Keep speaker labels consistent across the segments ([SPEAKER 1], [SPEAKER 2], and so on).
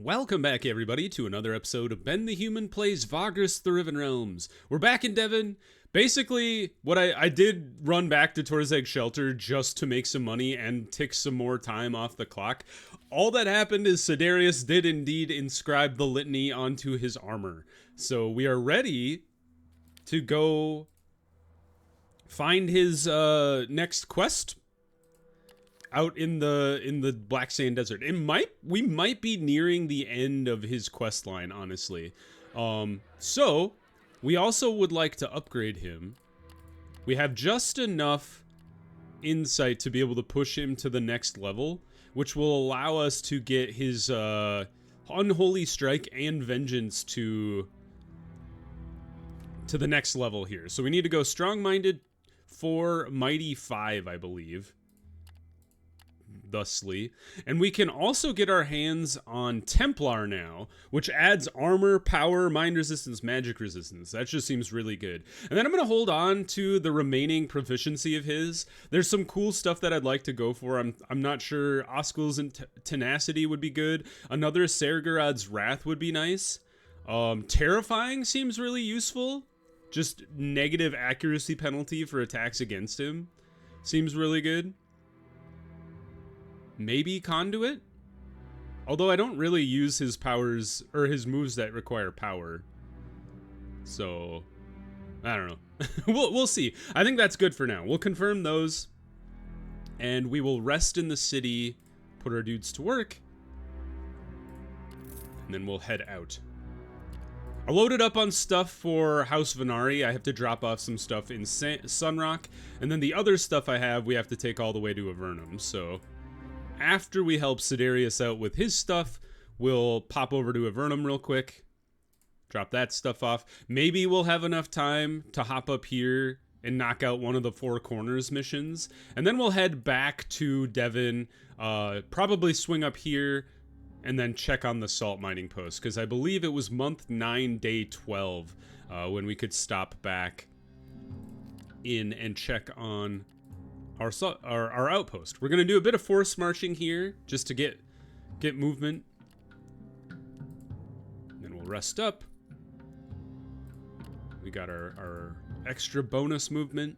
[SPEAKER 1] Welcome back, everybody, to another episode of Ben the Human Plays Vagrus the Riven Realms. We're back in Devon. Basically, what I did run back to Torzeg Shelter just to make some money and tick some more time off the clock. All that happened is Sidarius did indeed inscribe the litany onto his armor. So we are ready to go find his next quest out in the Black Sand Desert. We might be nearing the end of his quest line, honestly. So we also would like to upgrade him. We have just enough insight to be able to push him to the next level, which will allow us to get his Unholy Strike and Vengeance to the next level here. So we need to go Strong-Minded 4, Mighty 5, I believe. Thusly. And we can also get our hands on Templar now, which adds armor, power, mind resistance, magic resistance. That just seems really good. And then I'm going to hold on to the remaining proficiency of his. There's some cool stuff that I'd like to go for. I'm not sure. Oscul's tenacity would be good. Another Sergerad's Wrath would be nice. Terrifying seems really useful. Just negative accuracy penalty for attacks against him seems really good. Maybe Conduit? Although I don't really use his powers, or his moves that require power. So, I don't know. We'll see. I think that's good for now. We'll confirm those. And we will rest in the city, put our dudes to work. And then we'll head out. I loaded up on stuff for House Venari. I have to drop off some stuff in Sunrock. And then the other stuff I have, we have to take all the way to Avernum. So after we help Sidarius out with his stuff, we'll pop over to Avernum real quick, drop that stuff off. Maybe we'll have enough time to hop up here and knock out one of the Four Corners missions, and then we'll head back to Devon, probably swing up here, and then check on the salt mining post, because I believe it was month 9, day 12, when we could stop back in and check on our outpost. We're gonna do a bit of force marching here just to get movement. And then we'll rest up. We got our extra bonus movement.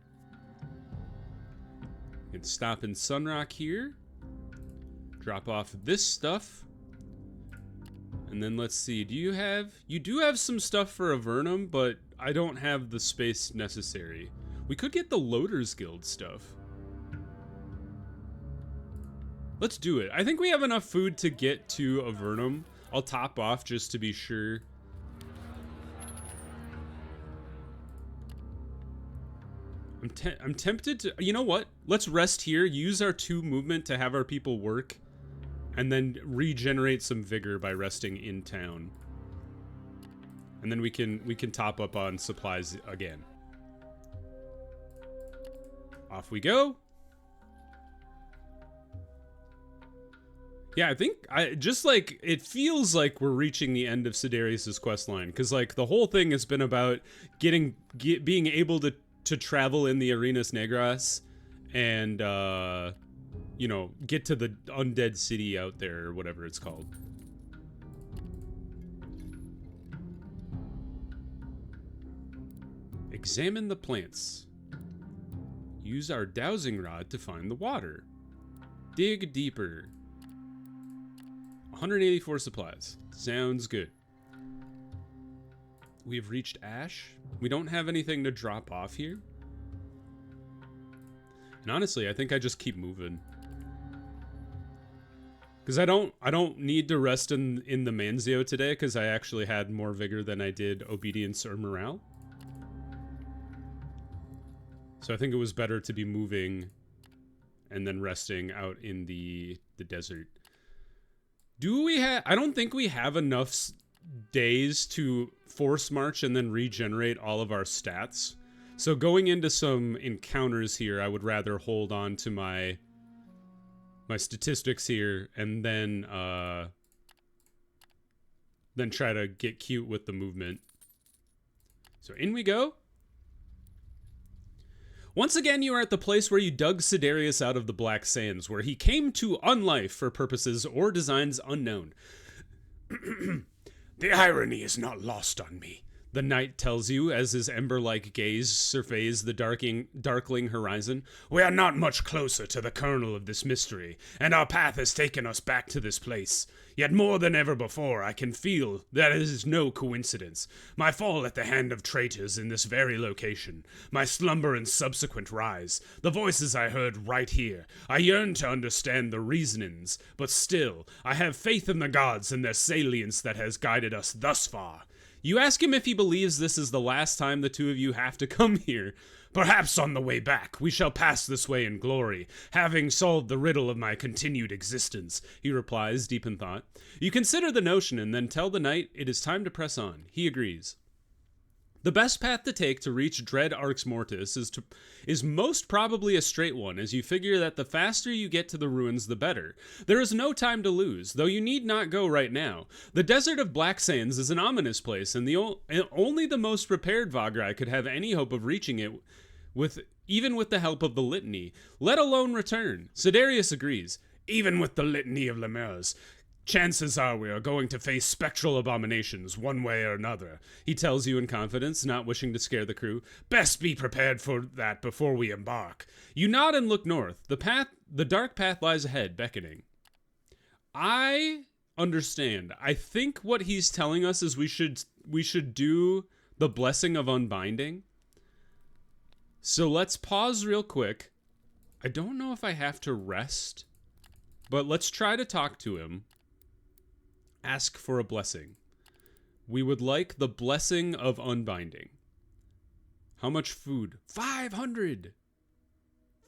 [SPEAKER 1] We can stop in Sunrock here. Drop off this stuff. And then let's see, you do have some stuff for Avernum, but I don't have the space necessary. We could get the Loaders Guild stuff. Let's do it. I think we have enough food to get to Avernum. I'll top off just to be sure. I'm tempted to... You know what? Let's rest here, use our 2 movement to have our people work, and then regenerate some vigor by resting in town. And then we can top up on supplies again. Off we go. Yeah, I think it feels like we're reaching the end of Sidarius's quest line, because like the whole thing has been about being able to travel in the Arenas Negras and you know, get to the undead city out there, or whatever it's called. Examine the plants. Use our dowsing rod to find the water. Dig deeper. 184 supplies. Sounds good. We've reached Ash. We don't have anything to drop off here. And honestly, I think I just keep moving. Because I don't need to rest in the Manzio today, because I actually had more vigor than I did obedience or morale. So I think it was better to be moving and then resting out in the desert. Do we have... I don't think we have enough days to force march and then regenerate all of our stats. So going into some encounters here, I would rather hold on to my statistics here and then try to get cute with the movement. So in we go. Once again, you are at the place where you dug Sidarius out of the Black Sands, where he came to unlife for purposes or designs unknown. The irony is not lost on me, the knight tells you as his ember-like gaze surveys the darkling horizon. We are not much closer to the kernel of this mystery, and our path has taken us back to this place. Yet more than ever before, I can feel that it is no coincidence. My fall at the hand of traitors in this very location, my slumber and subsequent rise, the voices I heard right here. I yearn to understand the reasonings, but still, I have faith in the gods and their salience that has guided us thus far. You ask him if he believes this is the last time the two of you have to come here. Perhaps on the way back, we shall pass this way in glory, having solved the riddle of my continued existence, he replies, deep in thought. You consider the notion and then tell the knight it is time to press on. He agrees. The best path to take to reach dread Arx Mortis is most probably a straight one, as you figure that the faster you get to the ruins, the better. There is no time to lose, though you need not go right now. The Desert of Black Sands is an ominous place, and only the most prepared Vagrai could have any hope of reaching it even with the help of the litany, let alone return. Sidarius agrees. Even with the litany of Lemurs, chances are we are going to face spectral abominations one way or another, he tells you in confidence, not wishing to scare the crew. Best be prepared for that before we embark. You nod and look north. The dark path lies ahead, beckoning. I understand. I think what he's telling us is we should do the blessing of unbinding. So let's pause real quick. I don't know if I have to rest, but let's try to talk to him. Ask for a blessing. We would like the blessing of unbinding. How much food? 500!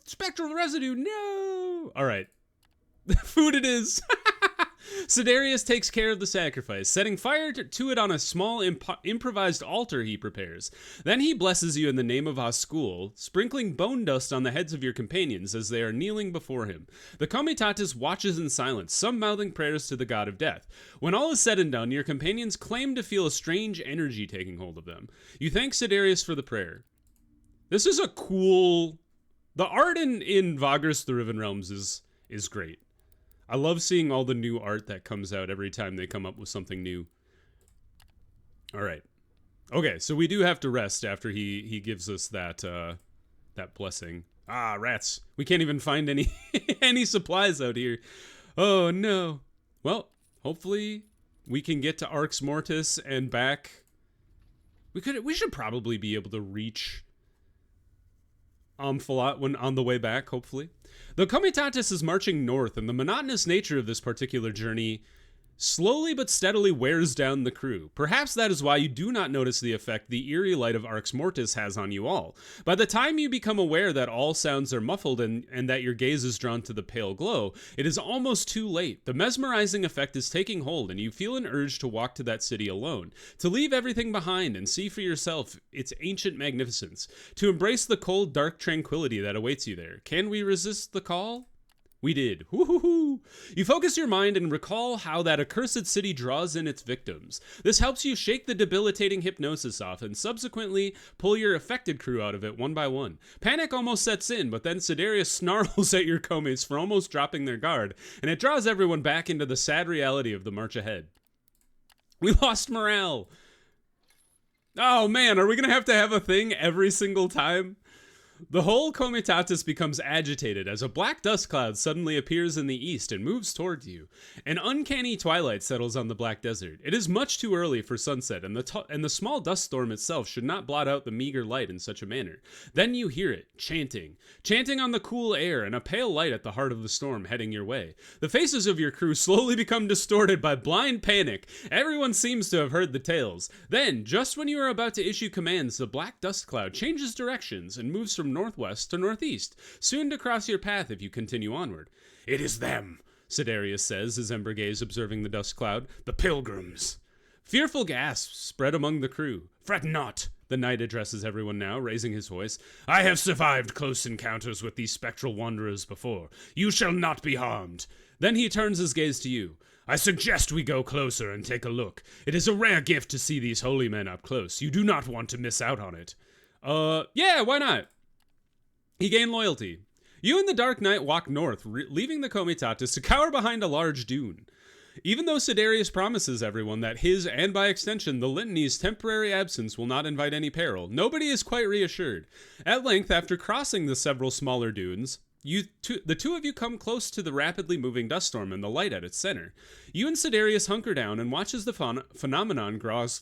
[SPEAKER 1] Spectral residue, no! Alright. Food it is! Sidarius takes care of the sacrifice, setting fire to it on a small improvised altar he prepares. Then he blesses you in the name of Haskul, sprinkling bone dust on the heads of your companions as they are kneeling before him. The Comitatus watches in silence, some mouthing prayers to the god of death. When all is said and done, your companions claim to feel a strange energy taking hold of them. You thank Sidarius for the prayer. This is a cool... The art in Vagrus the Riven Realms is great. I love seeing all the new art that comes out every time they come up with something new. All right. Okay, so we do have to rest after he gives us that blessing. Ah, rats. We can't even find any any supplies out here. Oh, no. Well, hopefully we can get to Arx Mortis and back. We should probably be able to reach Amphalat when on the way back, hopefully. The Comitatus is marching north, and the monotonous nature of this particular journey slowly but steadily wears down the crew. Perhaps that is why you do not notice the effect the eerie light of Arx Mortis has on you all. By the time you become aware that all sounds are muffled and that your gaze is drawn to the pale glow, it is almost too late. The mesmerizing effect is taking hold, and you feel an urge to walk to that city alone, to leave everything behind and see for yourself its ancient magnificence, to embrace the cold, dark tranquility that awaits you there. Can we resist the call? We did. Woo-hoo-hoo. You focus your mind and recall how that accursed city draws in its victims. This helps you shake the debilitating hypnosis off and subsequently pull your affected crew out of it one by one. Panic almost sets in, but then Sidarius snarls at your co-mates for almost dropping their guard, and it draws everyone back into the sad reality of the march ahead. We lost morale. Oh man, are we gonna have to have a thing every single time? The whole Comitatus becomes agitated as a black dust cloud suddenly appears in the east and moves toward you. An uncanny twilight settles on the black desert. It is much too early for sunset, and the small dust storm itself should not blot out the meager light in such a manner. Then you hear it, chanting on the cool air, and a pale light at the heart of the storm heading your way. The faces of your crew slowly become distorted by blind panic. Everyone seems to have heard the tales. Then, just when you are about to issue commands, the black dust cloud changes directions and moves from northwest to northeast, soon to cross your path if you continue onward. It is them, Sidarius says, his ember gaze observing the dust cloud. The pilgrims. Fearful gasps spread among the crew. Fret not, the knight addresses everyone now, raising his voice. I have survived close encounters with these spectral wanderers before. You shall not be harmed. Then he turns his gaze to you. I suggest we go closer and take a look. It is a rare gift to see these holy men up close. You do not want to miss out on it. Yeah, why not? He gained loyalty. You and the Dark Knight walk north, leaving the Comitatus to cower behind a large dune. Even though Sidarius promises everyone that his, and by extension the Litany's, temporary absence will not invite any peril, nobody is quite reassured. At length, after crossing the several smaller dunes, the two of you come close to the rapidly moving dust storm and the light at its center. You and Sidarius hunker down and watch as the phenomenon draws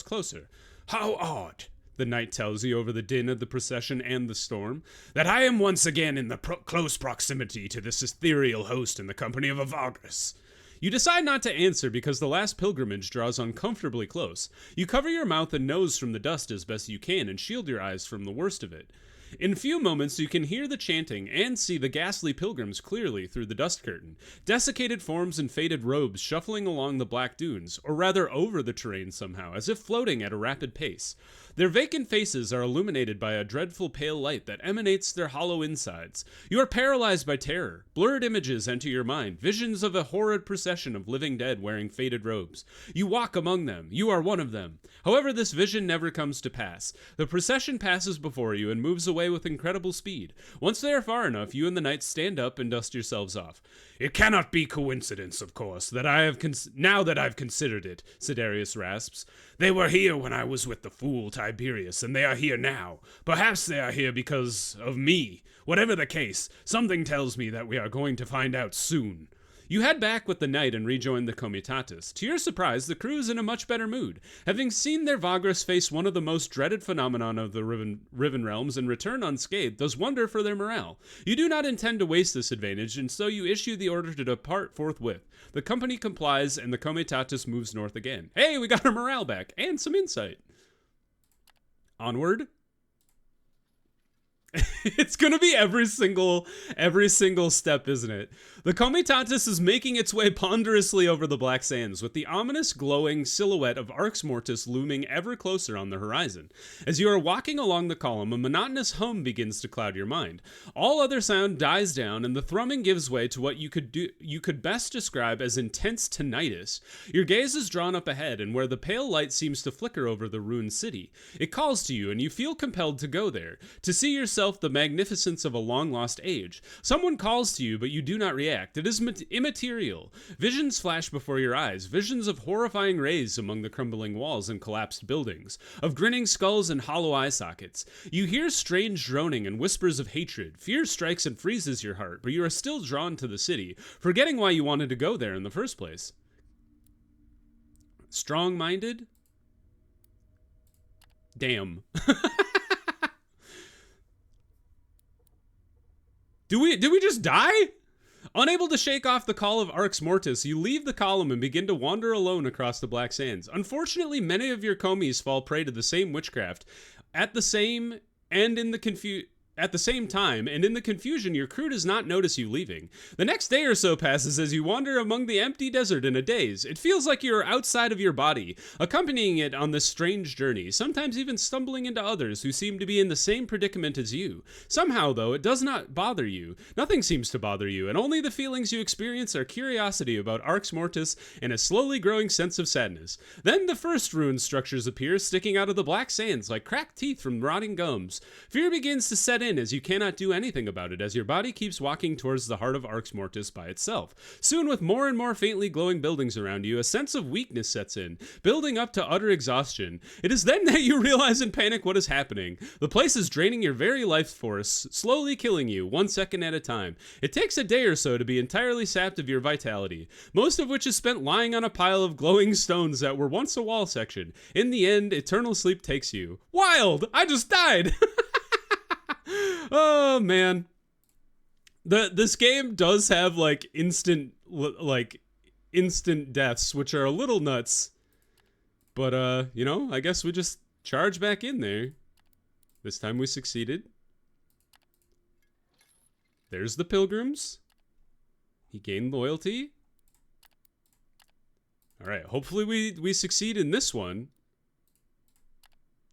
[SPEAKER 1] closer. "How odd," the knight tells you over the din of the procession and the storm, "that I am once again in the close proximity to this ethereal host in the company of a Vagrus." You decide not to answer because the last pilgrimage draws uncomfortably close. You cover your mouth and nose from the dust as best you can and shield your eyes from the worst of it. In a few moments, you can hear the chanting and see the ghastly pilgrims clearly through the dust curtain, desiccated forms in faded robes shuffling along the black dunes, or rather over the terrain somehow, as if floating at a rapid pace. Their vacant faces are illuminated by a dreadful pale light that emanates their hollow insides. You are paralyzed by terror. Blurred images enter your mind, visions of a horrid procession of living dead wearing faded robes. You walk among them. You are one of them. However, this vision never comes to pass. The procession passes before you and moves away with incredible speed. Once they are far enough, you and the knights stand up and dust yourselves off. "It cannot be coincidence, of course, that now that I've considered it," Sidarius rasps. "They were here when I was with the fool Tiberius, and they are here now. Perhaps they are here because of me. Whatever the case, something tells me that we are going to find out soon." You head back with the knight and rejoin the Comitatus. To your surprise, the crew is in a much better mood. Having seen their Vagrus face one of the most dreaded phenomenon of the Riven realms and return unscathed does wonder for their morale. You do not intend to waste this advantage, and so you issue the order to depart forthwith. The company complies, and the Comitatus moves north again. Hey, we got our morale back, and some insight. Onward. It's gonna be every single step, isn't it? The Comitatus is making its way ponderously over the black sands, with the ominous glowing silhouette of Arx Mortis looming ever closer on the horizon. As you are walking along the column, a monotonous hum begins to cloud your mind. All other sound dies down, and the thrumming gives way to what you could best describe as intense tinnitus. Your gaze is drawn up ahead, and where the pale light seems to flicker over the ruined city. It calls to you, and you feel compelled to go there, to see yourself the magnificence of a long-lost age. Someone calls to you, but you do not react. It is immaterial. Visions flash before your eyes, visions of horrifying rays among the crumbling walls and collapsed buildings, of grinning skulls and hollow eye sockets. You hear strange droning and whispers of hatred. Fear strikes and freezes your heart, but you are still drawn to the city, forgetting why you wanted to go there in the first place. Strong-minded? Damn. Did we just die? Unable to shake off the call of Arx Mortis, you leave the column and begin to wander alone across the black sands. Unfortunately, many of your commies fall prey to the same witchcraft at the same time, and in the confusion, your crew does not notice you leaving. The next day or so passes as you wander among the empty desert in a daze. It feels like you are outside of your body, accompanying it on this strange journey, sometimes even stumbling into others who seem to be in the same predicament as you. Somehow, though, it does not bother you. Nothing seems to bother you, and only the feelings you experience are curiosity about Arx Mortis and a slowly growing sense of sadness. Then the first ruined structures appear, sticking out of the black sands like cracked teeth from rotting gums. Fear begins to set in as you cannot do anything about it, as your body keeps walking towards the heart of Arx Mortis by itself. Soon, with more and more faintly glowing buildings around you, a sense of weakness sets in, building up to utter exhaustion. It is then that you realize in panic what is happening. The place is draining your very life force, slowly killing you, 1 second at a time. It takes a day or so to be entirely sapped of your vitality, most of which is spent lying on a pile of glowing stones that were once a wall section. In the end, eternal sleep takes you. Wild! I just died! Oh man, this game does have instant deaths, which are a little nuts. But I guess we just charge back in there. This time we succeeded. There's the pilgrims. He gained loyalty. All right, hopefully we succeed in this one.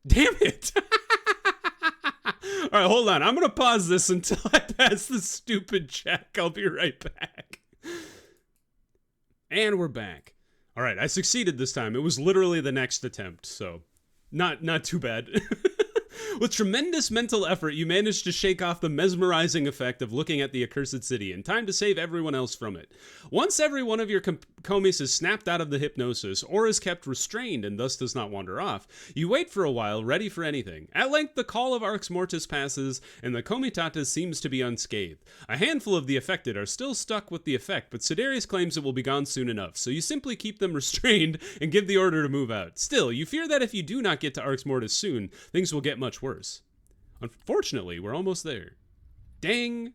[SPEAKER 1] Damn it. All right, hold on. I'm going to pause this until I pass this stupid check. I'll be right back. And we're back. All right, I succeeded this time. It was literally the next attempt, so not too bad. With tremendous mental effort, you manage to shake off the mesmerizing effect of looking at the accursed city in time to save everyone else from it. Once every one of your komis is snapped out of the hypnosis or is kept restrained and thus does not wander off, you wait for a while, ready for anything. At length, the call of Arx Mortis passes, and the Comitatus seems to be unscathed. A handful of the affected are still stuck with the effect, but Sidarius claims it will be gone soon enough, so you simply keep them restrained and give the order to move out. Still, you fear that if you do not get to Arx Mortis soon, things will get much worse. Unfortunately, we're almost there. Dang.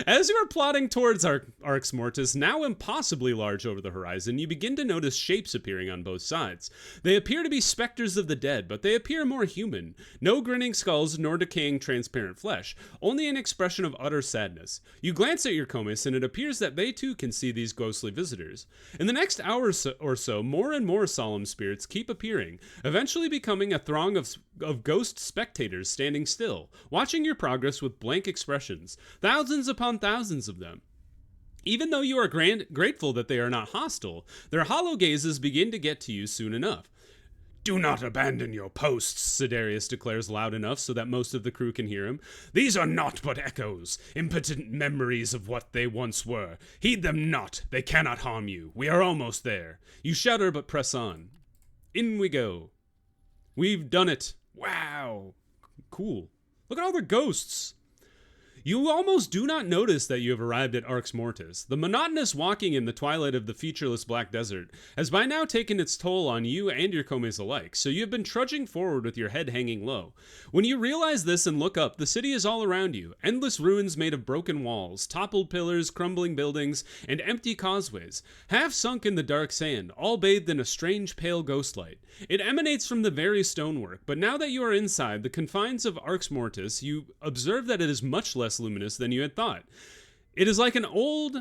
[SPEAKER 1] As you are plodding towards Arx Mortis, now impossibly large over the horizon, you begin to notice shapes appearing on both sides. They appear to be specters of the dead, but they appear more human. No grinning skulls nor decaying transparent flesh, only an expression of utter sadness. You glance at your komis, and it appears that they too can see these ghostly visitors. In the next hour or so, more and more solemn spirits keep appearing, eventually becoming a throng of ghost spectators standing still, watching your progress with blank expressions, thousands upon thousands of them. Even though you are grateful that they are not hostile, their hollow gazes begin to get to you soon enough. "Do not abandon your posts," Sidarius declares loud enough so that most of the crew can hear him. "These are naught but echoes, impotent memories of what they once were. Heed them not, they cannot harm you. We are almost there." You shudder but press on. In we go. We've done it. Wow. Cool. Look at all the ghosts. You almost do not notice that you have arrived at Arx Mortis. The monotonous walking in the twilight of the featureless black desert has by now taken its toll on you and your komis alike, so you have been trudging forward with your head hanging low. When you realize this and look up, the city is all around you, endless ruins made of broken walls, toppled pillars, crumbling buildings, and empty causeways, half sunk in the dark sand, all bathed in a strange pale ghost light. It emanates from the very stonework, but now that you are inside the confines of Arx Mortis, you observe that it is much less luminous than you had thought. It is like an odd,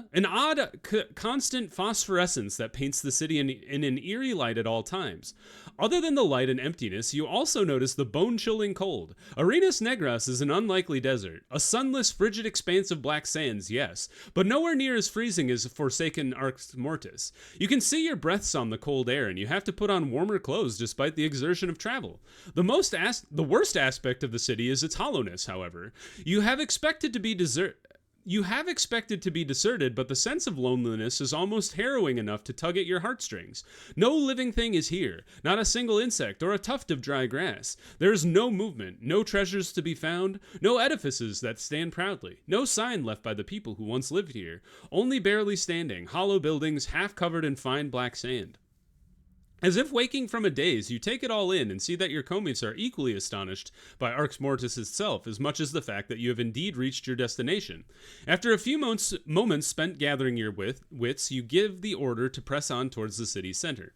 [SPEAKER 1] constant phosphorescence that paints the city in an eerie light at all times. Other than the light and emptiness, you also notice the bone-chilling cold. Arenas Negras is an unlikely desert, a sunless, frigid expanse of black sands, yes, but nowhere near as freezing as forsaken Arx Mortis. You can see your breaths on the cold air, and you have to put on warmer clothes despite the exertion of travel. The worst aspect of the city is its hollowness, however. You have expected to be deserted, but the sense of loneliness is almost harrowing enough to tug at your heartstrings. No living thing is here, not a single insect or a tuft of dry grass. There is no movement, no treasures to be found, no edifices that stand proudly, no sign left by the people who once lived here, only barely standing, hollow buildings half covered in fine black sand. As if waking from a daze, you take it all in and see that your komis are equally astonished by Arx Mortis itself as much as the fact that you have indeed reached your destination. After a few moments spent gathering your wits, you give the order to press on towards the city's center.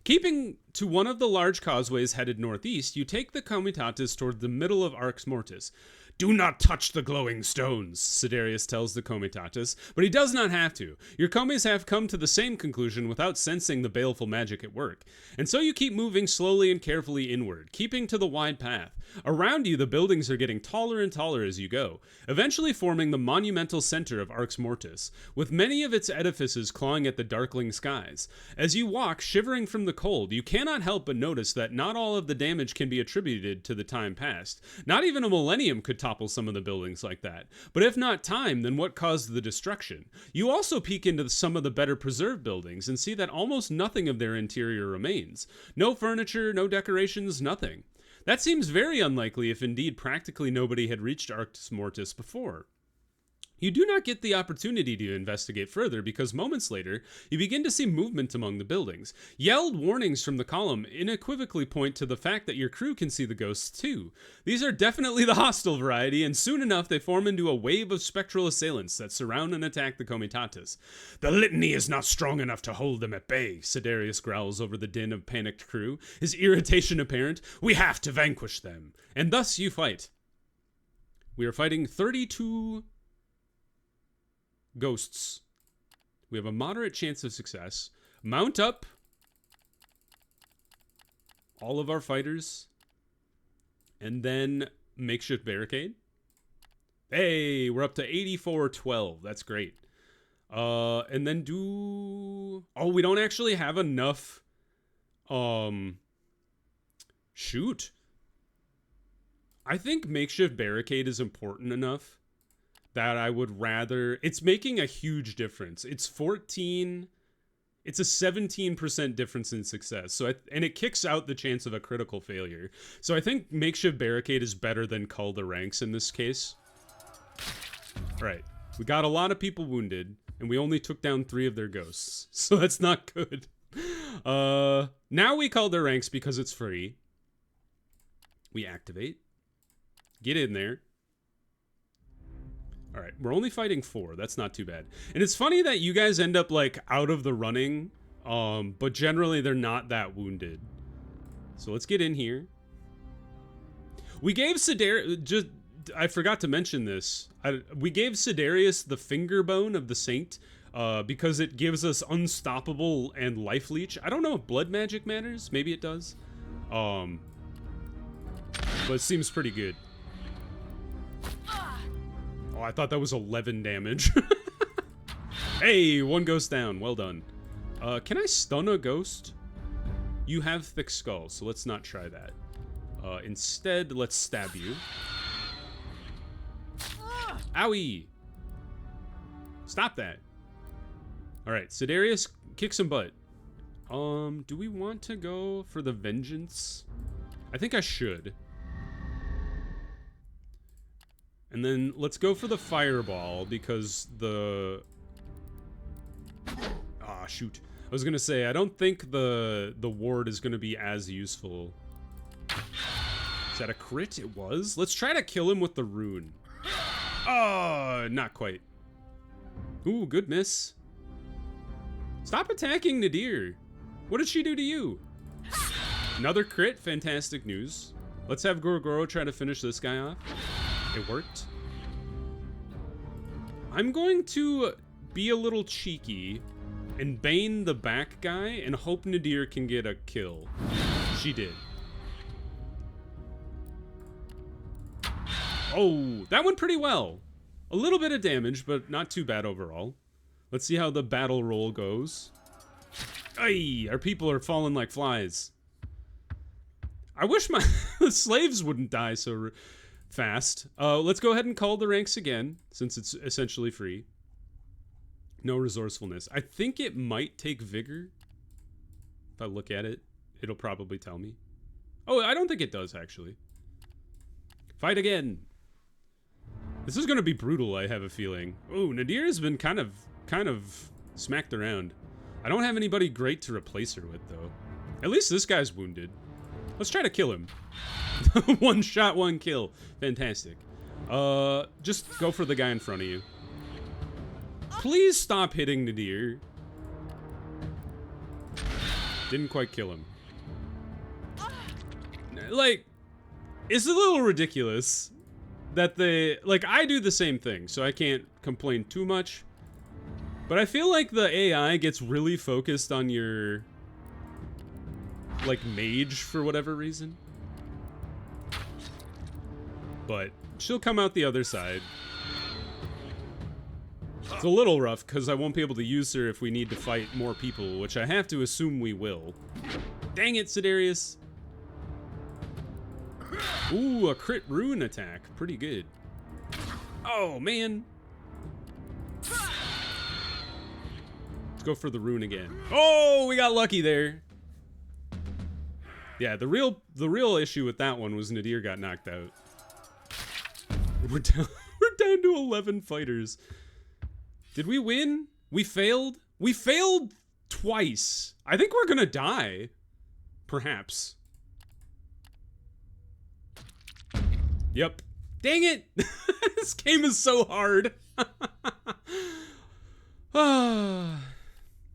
[SPEAKER 1] Keeping to one of the large causeways headed northeast, you take the Comitatus toward the middle of Arx Mortis. "Do not touch the glowing stones," Sidarius tells the Comitatus, but he does not have to. Your komis have come to the same conclusion without sensing the baleful magic at work. And so you keep moving slowly and carefully inward, keeping to the wide path. Around you, the buildings are getting taller and taller as you go, eventually forming the monumental center of Arx Mortis, with many of its edifices clawing at the darkling skies. As you walk, shivering from the cold, you cannot help but notice that not all of the damage can be attributed to the time past. Not even a millennium could topple some of the buildings like that. But if not time, then what caused the destruction? You also peek into some of the better preserved buildings and see that almost nothing of their interior remains. No furniture, no decorations, nothing. That seems very unlikely if indeed practically nobody had reached Arx Mortis before. You do not get the opportunity to investigate further because moments later, you begin to see movement among the buildings. Yelled warnings from the column unequivocally point to the fact that your crew can see the ghosts too. These are definitely the hostile variety, and soon enough they form into a wave of spectral assailants that surround and attack the Comitatus. "The litany is not strong enough to hold them at bay," Sidarius growls over the din of panicked crew, his irritation apparent. "We have to vanquish them." And thus you fight. We are fighting 32 ghosts. We have a moderate chance of success. Mount up all of our fighters, and then makeshift barricade. Hey, we're up to 84-12. That's great. And then we don't actually have enough. Shoot. I think makeshift barricade is important enough that I would rather... It's making a huge difference. It's 14... It's a 17% difference in success. And it kicks out the chance of a critical failure. So I think makeshift barricade is better than cull the ranks in this case. All right. We got a lot of people wounded, and we only took down 3 of their ghosts. So that's not good. Now we cull their ranks because it's free. We activate. Get in there. All right, we're only fighting 4. That's not too bad. And it's funny that you guys end up like out of the running, but generally they're not that wounded. So let's get in here. We gave Sidarius, I forgot to mention this. We gave Sidarius the finger bone of the saint because it gives us unstoppable and life leech. I don't know if blood magic matters. Maybe it does. But it seems pretty good. Oh, I thought that was 11 damage. Hey, 1 ghost down. Well done. Can I stun a ghost? You have thick skull, so let's not try that. Instead, let's stab you. Owie! Stop that. Alright, Sidarius, kick some butt. Do we want to go for the vengeance? I think I should. And then let's go for the fireball because the... Ah, shoot. I was gonna say, I don't think the ward is gonna be as useful. Is that a crit? It was. Let's try to kill him with the rune. Oh, not quite. Ooh, good miss. Stop attacking Nadir. What did she do to you? Another crit. Fantastic news. Let's have Gorgoro try to finish this guy off. It worked. I'm going to be a little cheeky and bane the back guy and hope Nadir can get a kill. She did. Oh, that went pretty well. A little bit of damage, but not too bad overall. Let's see how the battle roll goes. Ay, our people are falling like flies. I wish my slaves wouldn't die so fast. Let's go ahead and call the ranks again, since it's essentially free. No resourcefulness. I think it might take vigor. If I look at it, it'll probably tell me. Oh, I don't think it does, actually. Fight again. This is gonna be brutal, I have a feeling. Oh, Nadir has been kind of smacked around. I don't have anybody great to replace her with, though. At least this guy's wounded. Let's try to kill him. 1 shot, 1 kill. Fantastic. Just go for the guy in front of you. Please stop hitting Nadir. Didn't quite kill him. Like, it's a little ridiculous that they... Like, I do the same thing, so I can't complain too much. But I feel like the AI gets really focused on your... like, mage for whatever reason. But she'll come out the other side. It's a little rough because I won't be able to use her if we need to fight more people, which I have to assume we will. Dang it, Sidarius. Ooh, a crit rune attack. Pretty good. Oh, man. Let's go for the rune again. Oh, we got lucky there. Yeah, the real issue with that one was Nadir got knocked out. We're down to 11 fighters. Did we win? We failed? We failed twice. I think we're gonna die. Perhaps. Yep. Dang it! This game is so hard.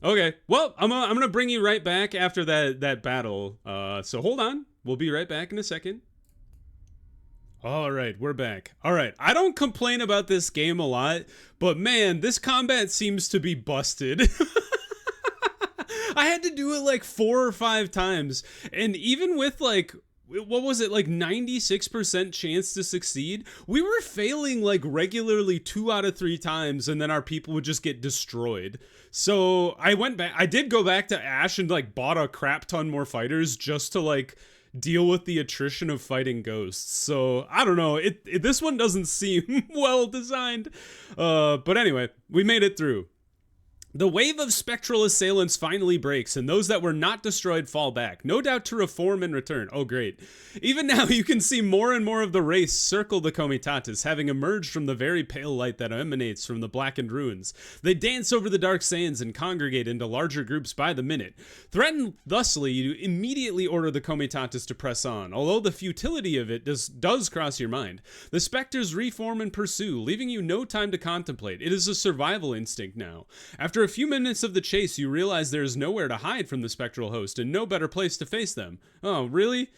[SPEAKER 1] Okay, well, I'm gonna bring you right back after that battle. So hold on. We'll be right back in a second. All right, we're back. All right, I don't complain about this game a lot, but man, this combat seems to be busted. I had to do it like 4 or 5 times, and even with like, what was it, like 96% chance to succeed, we were failing like regularly 2 out of 3 times, and then our people would just get destroyed. So I went back, I did go back to Ash and like bought a crap ton more fighters just to like deal with the attrition of fighting ghosts. So I don't know. This one doesn't seem well designed. But anyway, we made it through. The wave of spectral assailants finally breaks, and those that were not destroyed fall back, no doubt to reform and return. Oh, great. Even now, you can see more and more of the race circle the Comitatus, having emerged from the very pale light that emanates from the blackened ruins. They dance over the dark sands and congregate into larger groups by the minute. Threatened thusly, you immediately order the Comitatus to press on, although the futility of it does cross your mind. The specters reform and pursue, leaving you no time to contemplate. It is a survival instinct now. After a few minutes of the chase, you realize there is nowhere to hide from the spectral host and no better place to face them. Oh, really?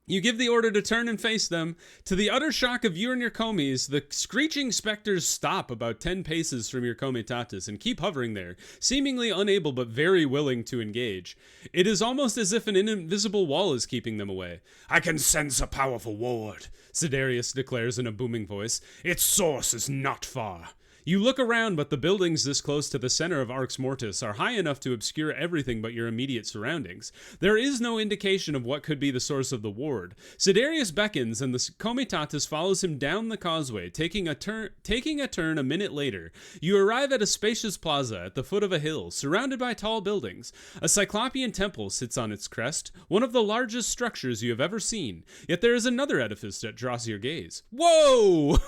[SPEAKER 1] You give the order to turn and face them. To the utter shock of you and your comies, the screeching specters stop about 10 paces from your comitatus and keep hovering there, seemingly unable but very willing to engage. It is almost as if an invisible wall is keeping them away. "I can sense a powerful ward," Sidarius declares in a booming voice. "Its source is not far." You look around, but the buildings this close to the center of Arx Mortis are high enough to obscure everything but your immediate surroundings. There is no indication of what could be the source of the ward. Sidarius beckons, and the Comitatus follows him down the causeway, taking a turn a minute later. You arrive at a spacious plaza at the foot of a hill, surrounded by tall buildings. A Cyclopean temple sits on its crest, one of the largest structures you have ever seen. Yet there is another edifice that draws your gaze. Whoa!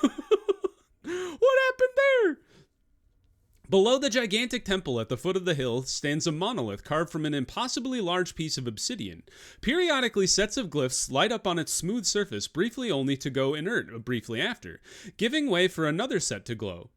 [SPEAKER 1] What happened there? Below the gigantic temple at the foot of the hill stands a monolith carved from an impossibly large piece of obsidian. Periodically, sets of glyphs light up on its smooth surface, briefly only to go inert briefly after, giving way for another set to glow.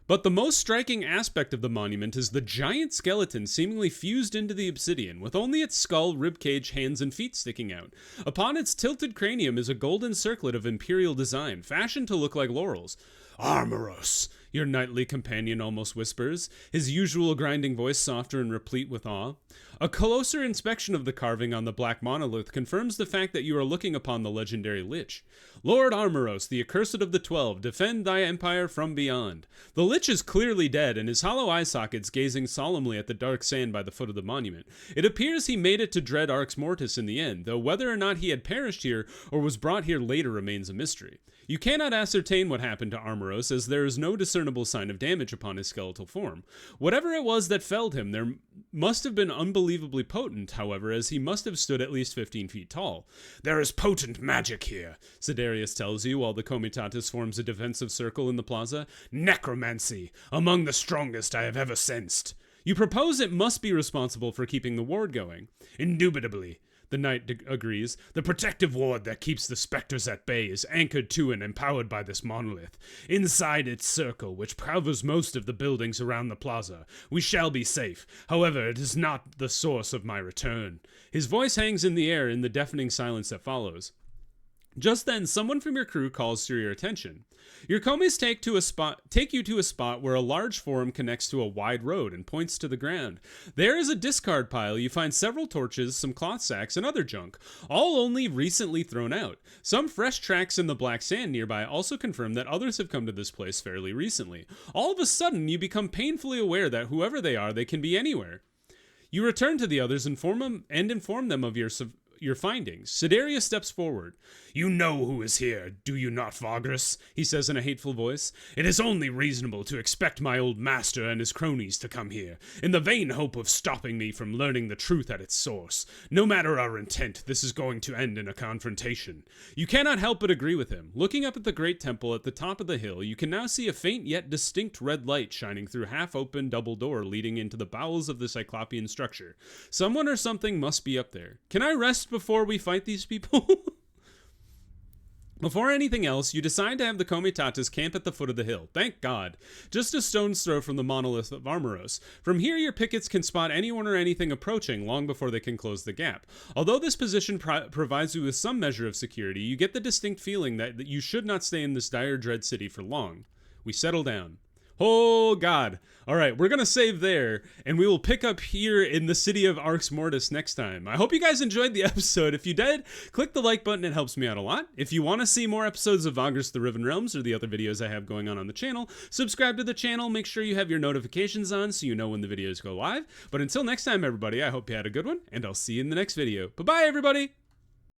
[SPEAKER 1] But the most striking aspect of the monument is the giant skeleton seemingly fused into the obsidian, with only its skull, ribcage, hands, and feet sticking out. Upon its tilted cranium is a golden circlet of imperial design, fashioned to look like laurels. "Armoros," your knightly companion almost whispers, his usual grinding voice softer and replete with awe. A closer inspection of the carving on the black monolith confirms the fact that you are looking upon the legendary Lich. "Lord Armoros, the accursed of the 12, defend thy empire from beyond." The Lich is clearly dead, and his hollow eye sockets gazing solemnly at the dark sand by the foot of the monument. It appears he made it to dread Arx Mortis in the end, though whether or not he had perished here or was brought here later remains a mystery. You cannot ascertain what happened to Armoros, as there is no discernible sign of damage upon his skeletal form. Whatever it was that felled him, there must have been unbelievably potent, however, as he must have stood at least 15 feet tall. "There is potent magic here," Sidarius tells you, while the Comitatus forms a defensive circle in the plaza. "Necromancy, among the strongest I have ever sensed." You propose it must be responsible for keeping the ward going. "Indubitably," the knight agrees. "The protective ward that keeps the specters at bay is anchored to and empowered by this monolith. Inside its circle, which covers most of the buildings around the plaza, we shall be safe. However, it is not the source of my return." His voice hangs in the air in the deafening silence that follows. Just then, someone from your crew calls to your attention. Your comies take you to a spot where a large forum connects to a wide road and points to the ground. There is a discard pile. You find several torches, some cloth sacks, and other junk, all only recently thrown out. Some fresh tracks in the black sand nearby also confirm that others have come to this place fairly recently. All of a sudden, you become painfully aware that whoever they are, they can be anywhere. You return to the others and inform them of your findings. Sidarius steps forward. "You know who is here, do you not, Vagrus?" he says in a hateful voice. "It is only reasonable to expect my old master and his cronies to come here, in the vain hope of stopping me from learning the truth at its source. No matter our intent, this is going to end in a confrontation." You cannot help but agree with him. Looking up at the great temple at the top of the hill, you can now see a faint yet distinct red light shining through half-open double door leading into the bowels of the Cyclopean structure. Someone or something must be up there. Can I rest before we fight these people? Before anything else, you decide to have the Comitatus camp at the foot of the hill. Thank God. Just a stone's throw from the monolith of Armoros. From here, your pickets can spot anyone or anything approaching long before they can close the gap. Although this position provides you with some measure of security, you get the distinct feeling that you should not stay in this dire dread city for long. We settle down. Oh god. All right, we're gonna save there, and we will pick up here in the city of Arx Mortis next time. I hope you guys enjoyed the episode. If you did, click the like button, it helps me out a lot. If you want to see more episodes of Vagrus the Riven Realms or the other videos I have going on the channel, subscribe to the channel, make sure you have your notifications on so you know when the videos go live. But until next time, everybody, I hope you had a good one, and I'll see you in the next video. Bye-bye, everybody!